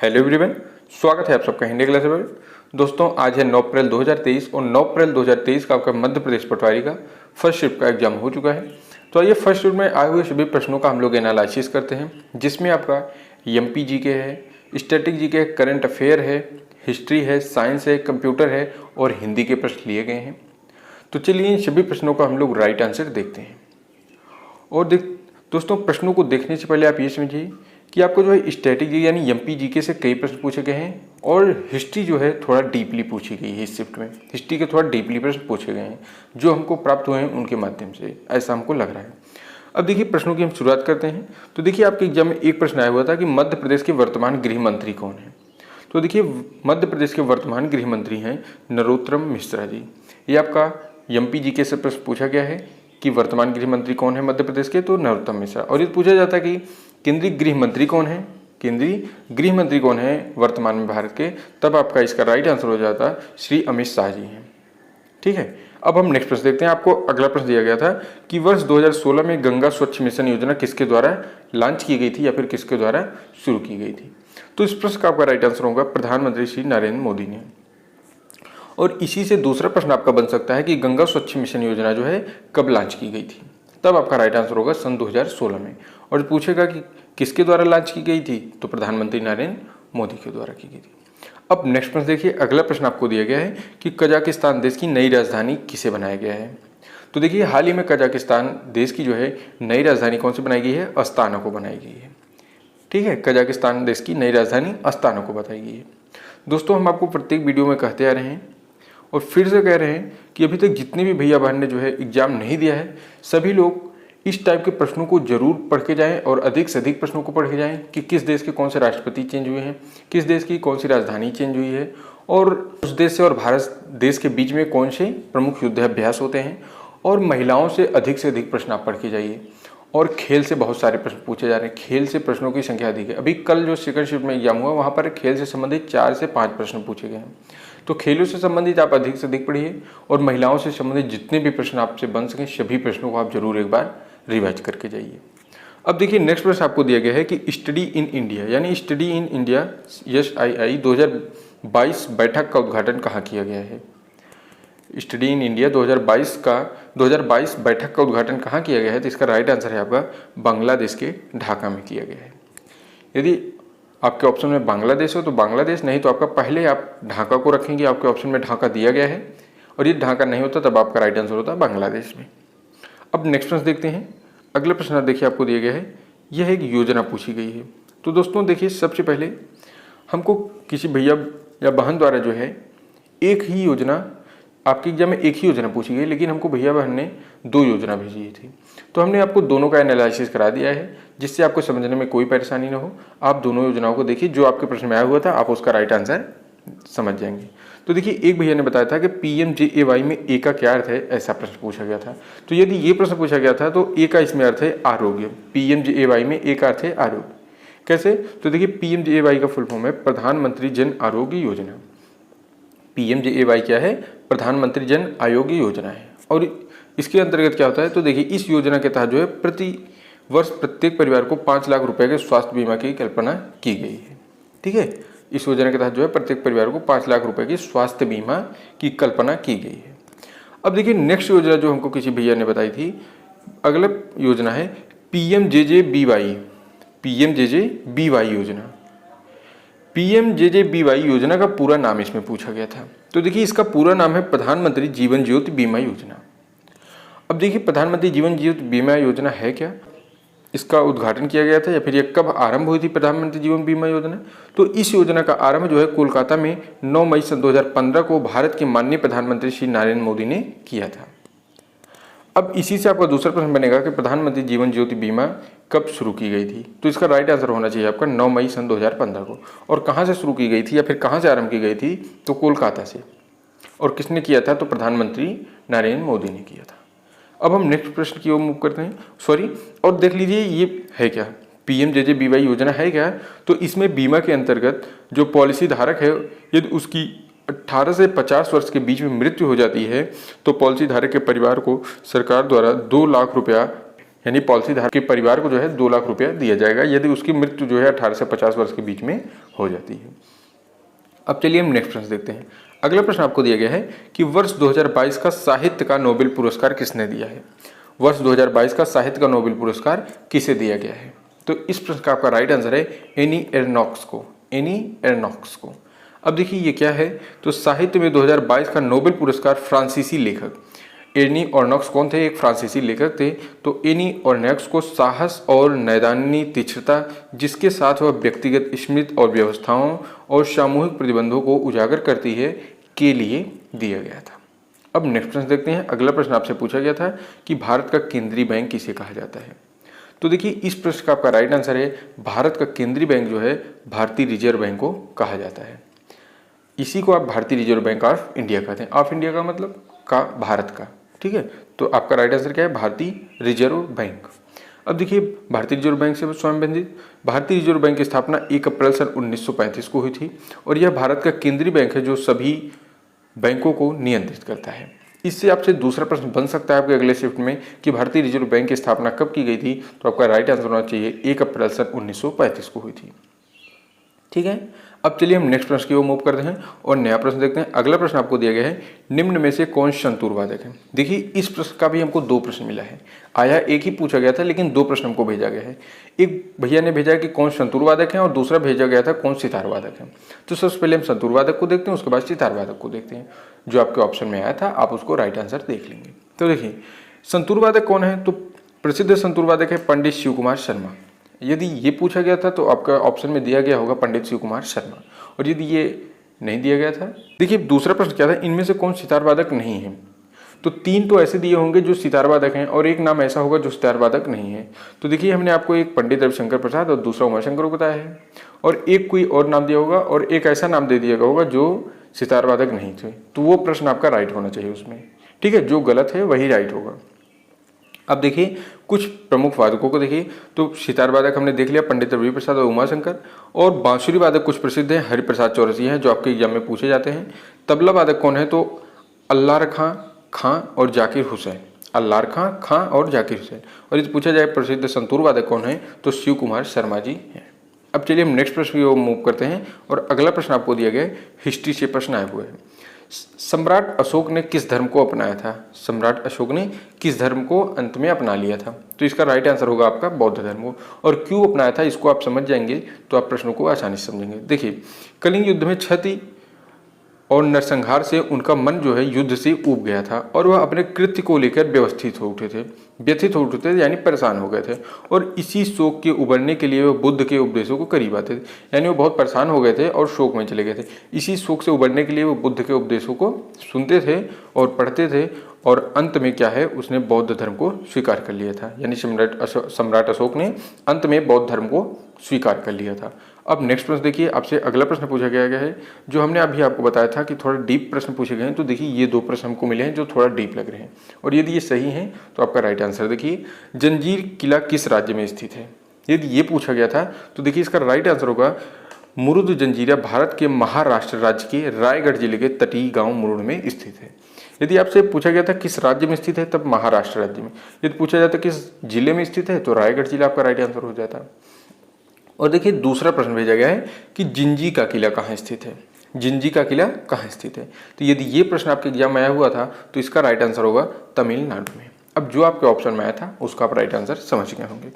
Hello everyone, स्वागत है आप सबका हिंदी क्लास में। दोस्तों आज है 9 अप्रैल 2023 और 9 अप्रैल 2023 का आपका मध्य प्रदेश पटवारी का फर्स्ट शिफ्ट का एग्जाम हो चुका है। तो आइए फर्स्ट शिफ्ट में आए हुए सभी प्रश्नों का हम लोग एनालिसिस करते हैं, जिसमें आपका एमपी जीके है, स्टैटिक जीके है, करंट अफेयर है, हिस्ट्री है, साइंस है, कंप्यूटर है और हिंदी के प्रश्न लिए गए हैं। तो चलिए इन सभी प्रश्नों का हम लोग राइट आंसर देखते हैं। और दोस्तों प्रश्नों को देखने से पहले आप ये समझिए कि आपको जो है स्टैटिक जी यानी एमपी जीके से कई प्रश्न पूछे गए हैं और हिस्ट्री जो है थोड़ा डीपली पूछी गई है। इस शिफ्ट में हिस्ट्री के थोड़ा डीपली प्रश्न पूछे गए हैं जो हमको प्राप्त हुए हैं उनके माध्यम से, ऐसा हमको लग रहा है। अब देखिए प्रश्नों की हम शुरुआत करते हैं। तो देखिए आपके एग्जाम में एक प्रश्न आया हुआ था कि मध्य प्रदेश के वर्तमान गृह मंत्री कौन है। तो देखिए मध्य प्रदेश के वर्तमान गृह मंत्री हैं नरोत्तम मिश्रा जी। ये आपका एमपी जीके से प्रश्न पूछा गया है कि वर्तमान गृह मंत्री कौन है मध्य प्रदेश के, तो नरोत्तम मिश्रा। और ये पूछा जाता है कि केंद्रीय गृह मंत्री कौन है, केंद्रीय गृह मंत्री कौन है वर्तमान में भारत के, तब आपका इसका राइट आंसर हो जाता है श्री अमित शाह जी हैं। ठीक है, अब हम नेक्स्ट प्रश्न देखते हैं। आपको अगला प्रश्न दिया गया था कि वर्ष 2016 में गंगा स्वच्छ मिशन योजना किसके द्वारा लॉन्च की गई थी या फिर किसके द्वारा शुरू की गई थी। तो इस प्रश्न का आपका राइट आंसर होगा प्रधानमंत्री श्री नरेंद्र मोदी ने। और इसी से दूसरा प्रश्न आपका बन सकता है कि गंगा स्वच्छ मिशन योजना जो है कब लॉन्च की गई थी, तब आपका राइट आंसर होगा सन 2016 में। और पूछेगा कि किसके द्वारा लॉन्च की गई थी, तो प्रधानमंत्री नरेंद्र मोदी के द्वारा की गई थी। अब नेक्स्ट प्रश्न देखिए, अगला प्रश्न आपको दिया गया है कि कजाकिस्तान देश की नई राजधानी किसे बनाया गया है। तो देखिए हाल ही में कजाकिस्तान देश की जो है नई राजधानी कौन सी बनाई गई है, अस्ताना को बनाई गई है। ठीक है, कजाकिस्तान देश की नई राजधानी अस्ताना को बताई गई है। दोस्तों हम आपको प्रत्येक वीडियो में कहते आ रहे हैं और फिर से कह रहे हैं कि अभी तक जितने भी भैया बहन ने जो है एग्जाम नहीं दिया है, सभी लोग इस टाइप के प्रश्नों को जरूर पढ़ के जाएं और अधिक से अधिक प्रश्नों को पढ़ के जाएं कि किस देश के कौन से राष्ट्रपति चेंज हुए हैं, किस देश की कौन सी राजधानी चेंज हुई है और उस देश से और भारत देश के बीच में कौन से प्रमुख युद्धाभ्यास होते हैं। और महिलाओं से अधिक प्रश्न आप पढ़ के जाइए। और खेल से बहुत सारे प्रश्न पूछे जा रहे हैं, खेल से प्रश्नों की संख्या अधिक है। अभी कल जो सेकंड शिफ्ट में एग्जाम हुआ वहाँ पर खेल से संबंधित 4 से 5 प्रश्न पूछे गए हैं। तो खेलों से संबंधित आप अधिक से अधिक पढ़िए और महिलाओं से संबंधित जितने भी प्रश्न आपसे बन सकें सभी प्रश्नों को आप जरूर एक बार रिवाइज करके जाइए। अब देखिए नेक्स्ट प्रश्न आपको दिया गया है कि स्टडी इन इंडिया यानी स्टडी इन इंडिया SII 2022 बैठक का उद्घाटन कहाँ किया गया है। स्टडी इन इंडिया 2022 बैठक का उद्घाटन कहाँ किया गया है, तो इसका राइट आंसर है आपका बांग्लादेश के ढाका में किया गया है। यदि आपके ऑप्शन में बांग्लादेश हो तो बांग्लादेश, नहीं तो आपका पहले आप ढाका को रखेंगे। आपके ऑप्शन में ढाका दिया गया है और ये ढाका नहीं होता तब आपका राइट आंसर होता बांग्लादेश में। अब नेक्स्ट प्रश्न देखते हैं। अगला प्रश्न देखिए आपको दिया गया है, यह एक योजना पूछी गई है। तो दोस्तों देखिए सबसे पहले हमको किसी भैया या बहन द्वारा जो है एक ही योजना, आपके एग्जाम में एक ही योजना पूछी गई लेकिन हमको भैया बहन ने 2 योजना भेजी थी। तो हमने आपको दोनों का एनालिसिस करा दिया है जिससे आपको समझने में कोई परेशानी ना हो। आप दोनों योजनाओं को देखिए, जो आपके प्रश्न में आया हुआ था आप उसका राइट आंसर समझ जाएंगे। तो देखिए एक भैया ने बताया था कि PMJAY में ए का क्या अर्थ है, ऐसा प्रश्न पूछा गया था। तो यदि ये प्रश्न पूछा गया था तो ए का इसमें अर्थ है आरोग्य। PMJAY में ए का अर्थ है आरोग्य। कैसे, तो देखिए PMJAY का फुल फॉर्म है प्रधानमंत्री जन आरोग्य योजना। PMJAY क्या है, प्रधानमंत्री जन आरोग्य योजना है। और इसके अंतर्गत क्या होता है, तो देखिए इस योजना के तहत जो है प्रति वर्ष प्रत्येक परिवार को 5 लाख रुपए के स्वास्थ्य बीमा की कल्पना की गई है। ठीक है, इस योजना के तहत जो है प्रत्येक परिवार को 5 लाख रुपए की स्वास्थ्य बीमा की कल्पना की गई है। अब देखिए नेक्स्ट योजना जो हमको किसी भैया ने बताई थी, अगला योजना है PMJJBY योजना। PMJJBY योजना का पूरा नाम इसमें पूछा गया था। तो देखिए इसका पूरा नाम है प्रधानमंत्री जीवन ज्योति बीमा योजना। अब देखिए प्रधानमंत्री जीवन ज्योति बीमा योजना है क्या, इसका उद्घाटन किया गया था या फिर ये कब आरंभ हुई थी प्रधानमंत्री जीवन बीमा योजना। तो इस योजना का आरंभ जो है कोलकाता में 9 मई सन 2015 को भारत के माननीय प्रधानमंत्री श्री नरेंद्र मोदी ने किया था। अब इसी से आपका दूसरा प्रश्न बनेगा कि प्रधानमंत्री जीवन ज्योति बीमा कब शुरू की गई थी। तो इसका राइट आंसर होना चाहिए आपका 9 मई सन 2015 को। और कहाँ से शुरू की गई थी या फिर कहाँ से आरंभ की गई थी, तो कोलकाता से। और किसने किया था, तो प्रधानमंत्री नरेंद्र मोदी ने किया था। अब हम नेक्स्ट प्रश्न की ओर मूव करते हैं। और देख लीजिए ये है क्या, PMJJBY योजना है क्या। तो इसमें बीमा के अंतर्गत जो पॉलिसी धारक है यदि उसकी 18 से 50 वर्ष के बीच में मृत्यु हो जाती है तो पॉलिसी धारक के परिवार को सरकार द्वारा 2 लाख रुपया यानी पॉलिसी धारक के परिवार को जो है 2 लाख रुपया दिया जाएगा यदि उसकी मृत्यु जो है 18 से 50 वर्ष के बीच में हो जाती है। अब चलिए हम नेक्स्ट प्रश्न देखते हैं। अगला प्रश्न आपको दिया गया है कि वर्ष 2022 का साहित्य का नोबेल पुरस्कार किसने दिया है। वर्ष 2022 का साहित्य का नोबेल पुरस्कार किसे दिया गया है? तो इस प्रश्न का आपका राइट आंसर है एनी एर्नॉक्स को, एनी एर्नॉक्स को। अब देखिए ये क्या है, तो साहित्य में 2022 का नोबेल पुरस्कार फ्रांसीसी लेखक एनी एर्नॉक्स कौन थे? एक फ्रांसीसी लेखक थे। तो एनी एर्नॉक्स को साहस और नैदानी तीक्ष्णता जिसके साथ वह व्यक्तिगत स्मृति और व्यवस्थाओं और सामूहिक प्रतिबंधों को उजागर करती है के लिए दिया गया था। अब नेक्स्ट प्रश्न देखते हैं। अगला प्रश्न आपसे पूछा गया था कि भारत का केंद्रीय बैंक किसे कहा जाता है। तो देखिए इस प्रश्न का आपका राइट आंसर है भारत का केंद्रीय बैंक जो है भारतीय रिजर्व बैंक को कहा जाता है। इसी को आप भारतीय रिजर्व बैंक ऑफ इंडिया कहते हैं। ऑफ इंडिया का मतलब का भारत का, ठीक है। तो आपका राइट आंसर क्या है? भारतीय रिजर्व बैंक। अब देखिए भारतीय रिजर्व बैंक से संबंधित भारतीय रिजर्व बैंक की स्थापना 1 अप्रैल सन 1935 को हुई थी और यह भारत का केंद्रीय बैंक है जो सभी बैंकों को नियंत्रित करता है। इससे आपसे दूसरा प्रश्न बन सकता है आपके अगले शिफ्ट में कि भारतीय रिजर्व बैंक की स्थापना कब की गई थी। तो आपका राइट आंसर होना चाहिए 1 अप्रैल सन 1935 को हुई थी, ठीक है। अब चलिए हम नेक्स्ट प्रश्न की ओर मूव करते हैं और नया प्रश्न देखते हैं। अगला प्रश्न आपको दिया गया है निम्न में से कौन संतुरवादक है। देखिए इस प्रश्न का भी हमको 2 प्रश्न मिला है। आया एक ही पूछा गया था लेकिन 2 प्रश्न हमको भेजा गया है। एक भैया ने भेजा कि कौन संतुरवादक है और दूसरा भेजा गया था कौन सितारवादक है। तो सबसे पहले हम संतुरवादक को देखते हैं, उसके बाद सितारवादक को देखते हैं। जो आपके ऑप्शन में आया था आप उसको राइट आंसर देख लेंगे। तो देखिए संतुरवादक कौन है, तो प्रसिद्ध संतुरवादक है पंडित शिव कुमार शर्मा। यदि ये पूछा गया था तो आपका ऑप्शन में दिया गया होगा पंडित शिव कुमार शर्मा, और यदि ये नहीं दिया गया था, देखिए दूसरा प्रश्न क्या था, इनमें से कौन सितारवादक नहीं है। तो 3 तो ऐसे दिए होंगे जो सितारवादक हैं और एक नाम ऐसा होगा जो सितारवादक नहीं है। तो देखिए हमने आपको एक पंडित रविशंकर प्रसाद और दूसरा उमाशंकर को बताया है, और एक कोई और नाम दिया होगा और एक ऐसा नाम दे दिया होगा जो सितारवादक नहीं थे। तो वो प्रश्न आपका राइट होना चाहिए उसमें, ठीक है। जो गलत है वही राइट होगा। अब देखिए कुछ प्रमुख वादकों को देखिए, तो सितार वादक हमने देख लिया पंडित रवि प्रसाद और उमाशंकर, और बांसुरी वादक कुछ प्रसिद्ध हैं, हरिप्रसाद चौरसिया हैं जो आपके एग्जाम में पूछे जाते हैं। तबला वादक कौन है, तो अल्लार खां और जाकिर हुसैन, अल्लार खां और जाकिर हुसैन। और यदि पूछा जाए प्रसिद्ध संतूर वादक कौन है, तो शिव कुमार शर्मा जी हैं। अब चलिए हम नेक्स्ट प्रश्न की ओर मूव करते हैं और अगला प्रश्न आपको दिया गया हिस्ट्री से प्रश्न आए हुए हैं। सम्राट अशोक ने किस धर्म को अपनाया था। सम्राट अशोक ने किस धर्म को अंत में अपना लिया था। तो इसका राइट आंसर होगा आपका बौद्ध धर्म को। और क्यों अपनाया था इसको आप समझ जाएंगे तो आप प्रश्नों को आसानी से समझेंगे। देखिए कलिंग युद्ध में क्षति और नरसंहार से उनका मन जो है युद्ध से ऊब गया था और वह अपने कृत्य को लेकर व्यथित हो उठे थे, यानी परेशान हो गए थे। और इसी शोक के उबरने के लिए वह बुद्ध के उपदेशों को करीब आते थे, यानी वो बहुत परेशान हो गए थे और शोक में चले गए थे। इसी शोक से उबरने के लिए वो बुद्ध के उपदेशों को सुनते थे और पढ़ते थे, और अंत में क्या है उसने बौद्ध धर्म को स्वीकार कर लिया था। यानी सम्राट अशोक ने अंत में बौद्ध धर्म को स्वीकार कर लिया था। अब नेक्स्ट प्रश्न देखिए, आपसे अगला प्रश्न पूछा गया है जो हमने अभी आपको बताया था कि थोड़ा डीप प्रश्न पूछे गए हैं। तो देखिए ये 2 प्रश्न हमको मिले हैं जो थोड़ा डीप लग रहे हैं, और यदि ये सही हैं तो आपका राइट आंसर देखिए जंजीर किला किस राज्य में स्थित है। यदि ये पूछा गया था तो देखिए इसका राइट आंसर होगा मुरुड जंजीरा भारत के महाराष्ट्र राज्य के रायगढ़ जिले के तटीय गांव मुरुड में स्थित है। यदि आपसे पूछा गया था किस राज्य में स्थित है, तब महाराष्ट्र राज्य में। यदि पूछा जाता किस जिले में स्थित है तो रायगढ़ जिला आपका राइट आंसर हो जाता। और देखिए दूसरा प्रश्न भेजा गया है कि जिंजी का किला कहाँ स्थित है। जिंजी का किला कहाँ स्थित है। तो यदि ये प्रश्न आपके एग्जाम में आया हुआ था तो इसका राइट आंसर होगा तमिलनाडु में। अब जो आपके ऑप्शन में आया था उसका आप राइट आंसर समझ गए होंगे।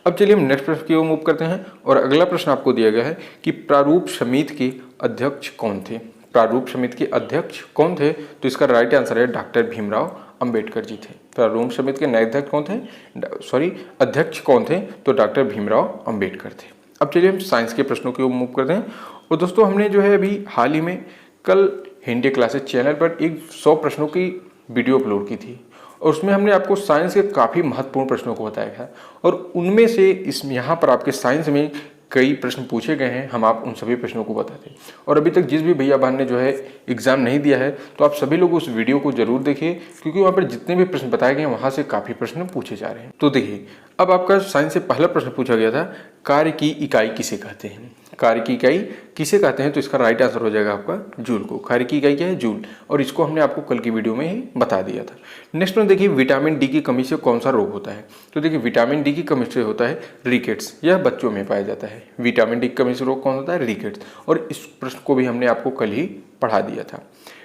अब चलिए हम नेक्स्ट प्रश्न की ओर मूव करते हैं और अगला प्रश्न आपको दिया गया है कि प्रारूप समिति के अध्यक्ष कौन थे। प्रारूप समिति के अध्यक्ष कौन थे, तो इसका राइट आंसर है डॉक्टर भीमराव अंबेडकर जी थे। प्रारूप समिति के नए अध्यक्ष कौन थे, अध्यक्ष कौन थे, तो डॉक्टर भीमराव अंबेडकर थे। अब चलिए हम साइंस के प्रश्नों की ओर मूव करते हैं। और दोस्तों हमने जो है अभी हाल ही में कल हिंदी क्लासेस चैनल पर एक 100 प्रश्नों की वीडियो अपलोड की थी, और उसमें हमने आपको साइंस के काफ़ी महत्वपूर्ण प्रश्नों को बताया है, और उनमें से यहाँ पर आपके साइंस में कई प्रश्न पूछे गए हैं। हम आप उन सभी प्रश्नों को बताते हैं, और अभी तक जिस भी भैया बहन ने जो है एग्जाम नहीं दिया है तो आप सभी लोग उस वीडियो को जरूर देखिए, क्योंकि वहाँ पर जितने भी प्रश्न बताए गए हैं वहाँ से काफ़ी प्रश्न पूछे जा रहे हैं। तो देखिए अब आपका साइंस से पहला प्रश्न पूछा गया था कार्य की इकाई किसे कहते हैं। कार्य की इकाई किसे कहते हैं, तो इसका राइट आंसर हो जाएगा आपका जूल को। कार्य की इकाई क्या है, जूल, और इसको हमने आपको कल की वीडियो में ही बता दिया था। नेक्स्ट में देखिए विटामिन डी की कमी से कौन सा रोग होता है, तो देखिए विटामिन डी की कमी से होता है रिकेट्स, यह बच्चों में पाया जाता है। विटामिन डी की कमी से रोग कौन होता है, रिकेट्स, और इस प्रश्न को भी हमने आपको कल ही पढ़ा दिया था।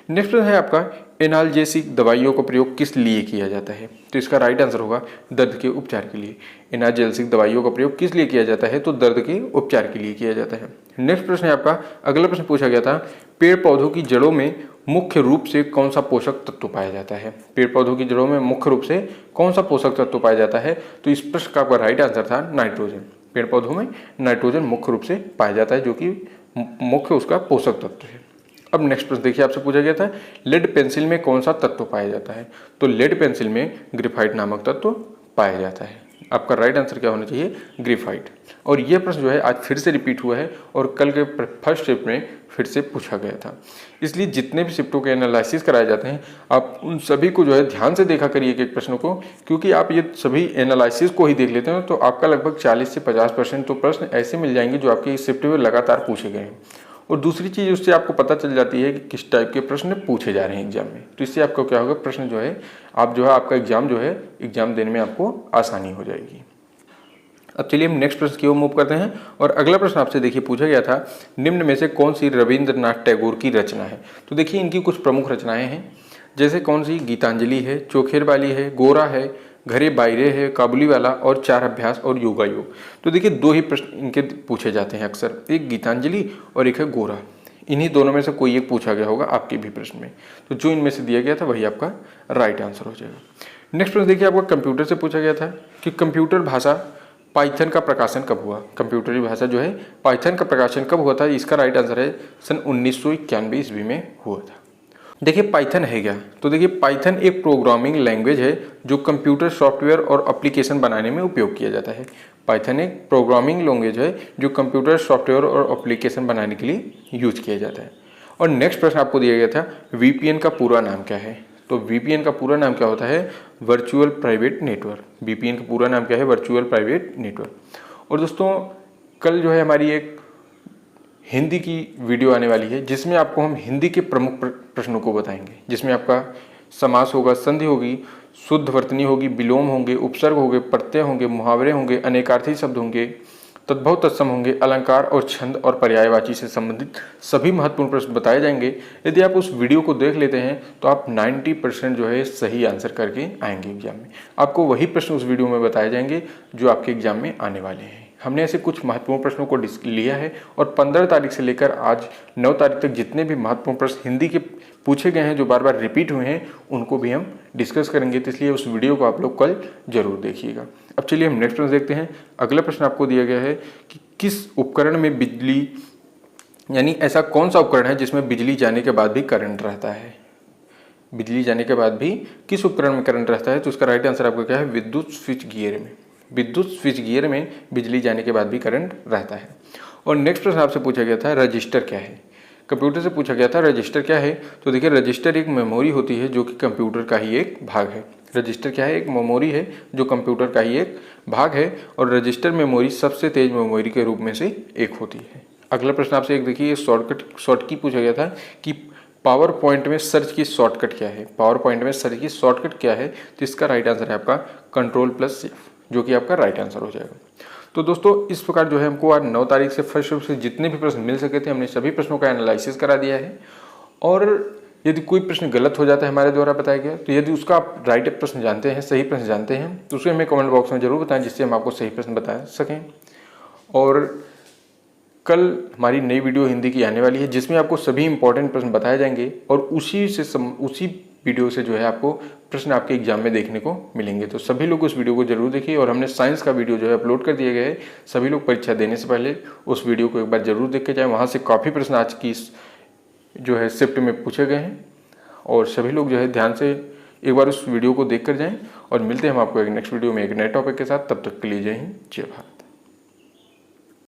नेक्स्ट है आपका एनाल्जेसिक दवाइयों का प्रयोग किस लिए किया जाता है, तो इसका राइट आंसर होगा दर्द के उपचार के लिए। एनाल्जेसिक दवाइयों का प्रयोग किस लिए किया जाता है, तो दर्द के उपचार के लिए किया जाता है। नेक्स्ट प्रश्न है आपका, अगला प्रश्न पूछा गया था, पेड़ पौधों की जड़ों में मुख्य रूप से कौन सा पोषक तत्व पाया जाता है। पेड़ पौधों की जड़ों में मुख्य रूप से कौन सा पोषक तत्व पाया जाता है, तो इस प्रश्न का आपका राइट आंसर था नाइट्रोजन। पेड़ पौधों में नाइट्रोजन मुख्य रूप से पाया जाता है, जो कि मुख्य उसका पोषक तत्व है। अब नेक्स्ट प्रश्न देखिए, आपसे पूछा गया था लेड पेंसिल में कौन सा तत्व पाया जाता है, तो लेड पेंसिल में ग्रेफाइट नामक तत्व पाया जाता है। आपका राइट आंसर क्या होना चाहिए, ग्रेफाइट। और यह प्रश्न जो है आज फिर से रिपीट हुआ है और कल के फर्स्ट शिफ्ट में फिर से पूछा गया था। इसलिए जितने भी शिफ्टों के एनालिसिस कराए जाते हैं आप उन सभी को जो है ध्यान से देखा करिए एक एक प्रश्न को, क्योंकि आप ये सभी एनालिसिस को ही देख लेते हैं तो आपका लगभग 40 से 50% तो प्रश्न ऐसे मिल जाएंगे जो आपके इस शिफ्ट में लगातार पूछे गए हैं। और दूसरी चीज़ उससे आपको पता चल जाती है कि किस टाइप के प्रश्न पूछे जा रहे हैं एग्जाम में, तो इससे आपको क्या होगा, प्रश्न जो है आप जो है आपका एग्जाम जो है एग्जाम देने में आपको आसानी हो जाएगी। अब चलिए हम नेक्स्ट प्रश्न की ओर मूव करते हैं और अगला प्रश्न आपसे देखिए पूछा गया था, निम्न में से कौन सी रविंद्रनाथ टैगोर की रचना है। तो देखिए इनकी कुछ प्रमुख रचनाएं हैं, जैसे कौन सी, गीतांजलि है, चोखेर वाली है, गोरा है, घरे बायरे है, काबुली वाला और चार अभ्यास और योगा योग। तो देखिए दो ही प्रश्न इनके पूछे जाते हैं अक्सर, एक गीतांजलि और एक है गोरा। इन्हीं दोनों में से कोई एक पूछा गया होगा आपके भी प्रश्न में, तो जो इनमें से दिया गया था वही आपका राइट आंसर हो जाएगा। नेक्स्ट प्रश्न देखिए आपका कंप्यूटर से पूछा गया था कि कंप्यूटर भाषा पाइथन का प्रकाशन कब हुआ। कंप्यूटरी भाषा जो है पाइथन का प्रकाशन कब हुआ था, इसका राइट आंसर है सन 1991 ईस्वी में हुआ था। देखिए पाइथन है क्या, तो देखिए पाइथन एक प्रोग्रामिंग लैंग्वेज है जो कंप्यूटर सॉफ्टवेयर और एप्लीकेशन बनाने में उपयोग किया जाता है। पाइथन एक प्रोग्रामिंग लैंग्वेज है जो कंप्यूटर सॉफ्टवेयर और एप्लीकेशन बनाने के लिए यूज किया जाता है। और नेक्स्ट प्रश्न आपको दिया गया था, वीपीएन का पूरा नाम क्या है, तो वीपीएन का पूरा नाम क्या होता है, वर्चुअल प्राइवेट नेटवर्क। वीपीएन का पूरा नाम क्या है, वर्चुअल प्राइवेट नेटवर्क। और दोस्तों कल जो है हमारी एक हिंदी की वीडियो आने वाली है जिसमें आपको हम हिंदी के प्रमुख प्रश्नों को बताएंगे, जिसमें आपका समास होगा, संधि होगी, शुद्ध वर्तनी होगी, विलोम होंगे, उपसर्ग होंगे, प्रत्यय होंगे, मुहावरे होंगे, अनेकार्थी शब्द होंगे, तद्भव तत्सम होंगे, अलंकार और छंद और पर्यायवाची से संबंधित सभी महत्वपूर्ण प्रश्न बताए जाएंगे। यदि आप उस वीडियो को देख लेते हैं तो आप 90% जो है सही आंसर करके आएंगे एग्जाम में। आपको वही प्रश्न उस वीडियो में बताए जाएंगे जो आपके एग्जाम में आने वाले हैं। हमने ऐसे कुछ महत्वपूर्ण प्रश्नों को लिया है और 15 तारीख से लेकर आज 9 तारीख तक जितने भी महत्वपूर्ण प्रश्न हिंदी के पूछे गए हैं जो बार बार रिपीट हुए हैं उनको भी हम डिस्कस करेंगे, तो इसलिए उस वीडियो को आप लोग कल जरूर देखिएगा। अब चलिए हम नेक्स्ट प्रश्न देखते हैं। अगला प्रश्न आपको दिया गया है कि किस उपकरण में बिजली, यानी ऐसा कौन सा उपकरण है जिसमें बिजली जाने के बाद भी करंट रहता है। बिजली जाने के बाद भी किस उपकरण में करंट रहता है, तो उसका राइट आंसर आपका क्या है, विद्युत स्विच गियर में। विद्युत स्विच गियर में बिजली जाने के बाद भी करंट रहता है। और नेक्स्ट प्रश्न आपसे पूछा गया था, रजिस्टर क्या है। कंप्यूटर से पूछा गया था रजिस्टर क्या है, तो देखिए रजिस्टर एक मेमोरी होती है जो कि कंप्यूटर का ही एक भाग है। रजिस्टर क्या है, एक मेमोरी है जो कंप्यूटर का ही एक भाग है और रजिस्टर मेमोरी सबसे तेज मेमोरी के रूप में से एक होती है। अगला प्रश्न आपसे एक देखिए शॉर्ट की पूछा गया था कि पावर पॉइंट में सर्च की शॉर्टकट क्या है। पावर पॉइंट में सर्च की शॉर्टकट क्या है, तो इसका राइट आंसर है आपका Ctrl+F, जो कि आपका राइट आंसर हो जाएगा। तो दोस्तों इस प्रकार जो है हमको आज 9 तारीख से फर्स्ट शिफ्ट से जितने भी प्रश्न मिल सके थे हमने सभी प्रश्नों का एनालिसिस करा दिया है। और यदि कोई प्रश्न गलत हो जाता है हमारे द्वारा बताया गया, तो यदि उसका आप राइट प्रश्न जानते हैं, सही प्रश्न जानते हैं, तो उसे हमें कमेंट बॉक्स में जरूर बताएं जिससे हम आपको सही प्रश्न बता सकें। और कल हमारी नई वीडियो हिंदी की आने वाली है जिसमें आपको सभी इंपॉर्टेंट प्रश्न बताए जाएंगे और उसी वीडियो से जो है आपको प्रश्न आपके एग्जाम में देखने को मिलेंगे। तो सभी लोग उस वीडियो को जरूर देखिए। और हमने साइंस का वीडियो जो है अपलोड कर दिया गया है, सभी लोग परीक्षा देने से पहले उस वीडियो को एक बार जरूर देख के जाएं। वहाँ से काफ़ी प्रश्न आज की जो है शिफ्ट में पूछे गए हैं और सभी लोग जो है ध्यान से एक बार उस वीडियो को देख कर जाएँ। और मिलते हैं हम आपको एक नेक्स्ट वीडियो में एक नए टॉपिक के साथ, तब तक के लिए जय हिंद, जय भारत।